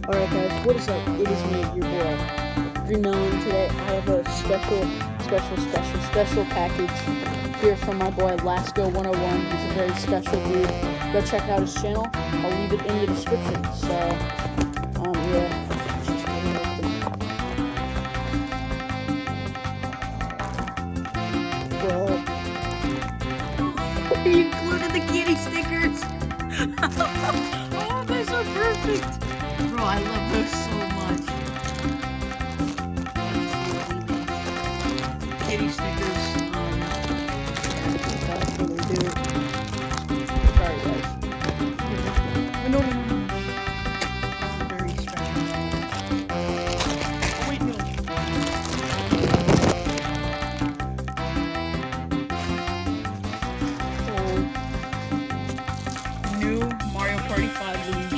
Alright guys, what is up? It is me, your boy, GreenMellon. Today I have a special package here from my boy laskoh 101. He's a very special dude. Go check out his channel. I'll leave it in the description. So, yeah. Bro. He included the kitty stickers! Oh, they're so perfect! Bro, I love those so much. Kitty stickers, that's what they do. Sorry, guys. No. Very special. Oh, wait, no. New Mario Party 5 Luigi.